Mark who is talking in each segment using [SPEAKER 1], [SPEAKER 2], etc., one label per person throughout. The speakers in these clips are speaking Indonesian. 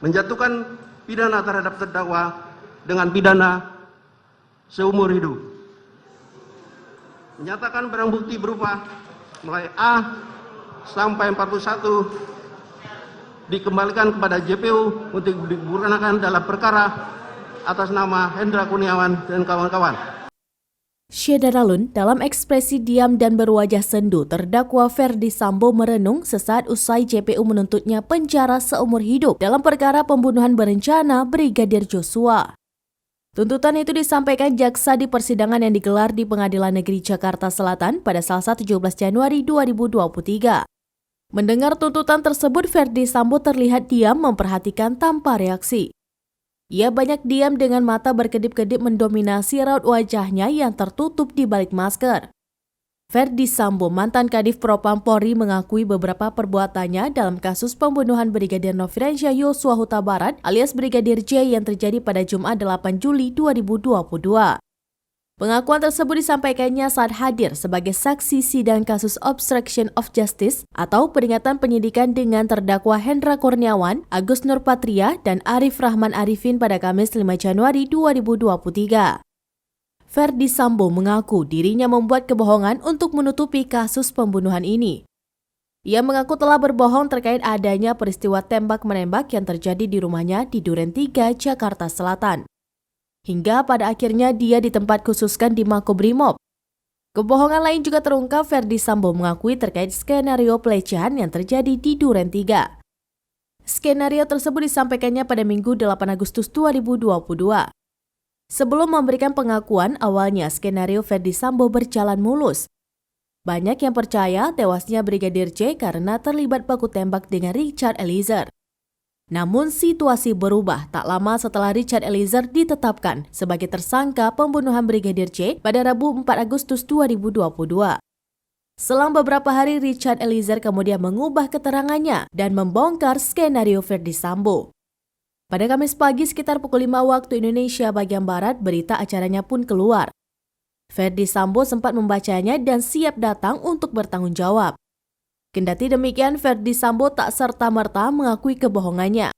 [SPEAKER 1] menjatuhkan pidana terhadap terdakwa dengan pidana seumur hidup. Menyatakan barang bukti berupa mulai A sampai 41 dikembalikan kepada JPU untuk digunakan dalam perkara atas nama Hendra Kurniawan dan kawan-kawan.
[SPEAKER 2] Syederalun dalam ekspresi diam dan berwajah sendu, terdakwa Ferdi Sambo merenung sesaat usai JPU menuntutnya penjara seumur hidup dalam perkara pembunuhan berencana Brigadir Joshua. Tuntutan itu disampaikan jaksa di persidangan yang digelar di Pengadilan Negeri Jakarta Selatan pada Selasa 17 Januari 2023. Mendengar tuntutan tersebut, Ferdi Sambo terlihat diam memperhatikan tanpa reaksi. Ia banyak diam dengan mata berkedip-kedip mendominasi raut wajahnya yang tertutup di balik masker. Ferdi Sambo, mantan Kadif Propam Polri, mengakui beberapa perbuatannya dalam kasus pembunuhan Brigadir Nofriansyah Yosua Huta Barat alias Brigadir J yang terjadi pada Jumat 8 Juli 2022. Pengakuan tersebut disampaikannya saat hadir sebagai saksi sidang kasus obstruction of justice atau peringatan penyidikan dengan terdakwa Hendra Kurniawan, Agus Nurpatria, dan Arif Rahman Arifin pada Kamis 5 Januari 2023. Ferdi Sambo mengaku dirinya membuat kebohongan untuk menutupi kasus pembunuhan ini. Ia mengaku telah berbohong terkait adanya peristiwa tembak-menembak yang terjadi di rumahnya di Duren 3, Jakarta Selatan. Hingga pada akhirnya dia ditempat khususkan di Makobrimob. Kebohongan lain juga terungkap. Ferdi Sambo mengakui terkait skenario pelecehan yang terjadi di Duren 3. Skenario tersebut disampaikannya pada Minggu 8 Agustus 2022. Sebelum memberikan pengakuan, awalnya skenario Ferdi Sambo berjalan mulus. Banyak yang percaya tewasnya Brigadir J karena terlibat baku tembak dengan Richard Eliezer. Namun situasi berubah tak lama setelah Richard Eliezer ditetapkan sebagai tersangka pembunuhan Brigadir J pada Rabu 4 Agustus 2022. Selang beberapa hari, Richard Eliezer kemudian mengubah keterangannya dan membongkar skenario Ferdi Sambo. Pada Kamis pagi sekitar pukul 5 waktu Indonesia bagian Barat, berita acaranya pun keluar. Ferdi Sambo sempat membacanya dan siap datang untuk bertanggung jawab. Kendati demikian, Ferdi Sambo tak serta-merta mengakui kebohongannya.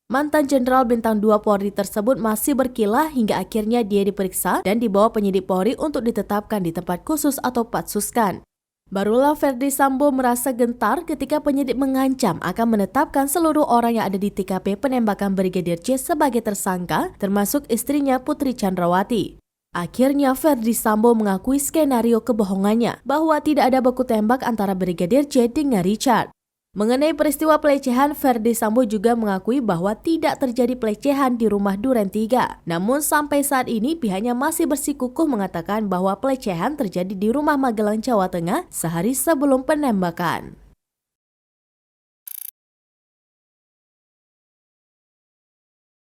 [SPEAKER 2] Mantan Jenderal Bintang 2 Polri tersebut masih berkilah hingga akhirnya dia diperiksa dan dibawa penyidik Polri untuk ditetapkan di tempat khusus atau Patsuskan. Barulah Ferdi Sambo merasa gentar ketika penyidik mengancam akan menetapkan seluruh orang yang ada di TKP penembakan Brigadir J sebagai tersangka, termasuk istrinya Putri Chandrawati. Akhirnya Ferdi Sambo mengakui skenario kebohongannya bahwa tidak ada baku tembak antara Brigadir J dengan Richard. Mengenai peristiwa pelecehan, Ferdi Sambo juga mengakui bahwa tidak terjadi pelecehan di rumah Duren 3. Namun sampai saat ini pihaknya masih bersikukuh mengatakan bahwa pelecehan terjadi di rumah Magelang, Jawa Tengah sehari sebelum penembakan.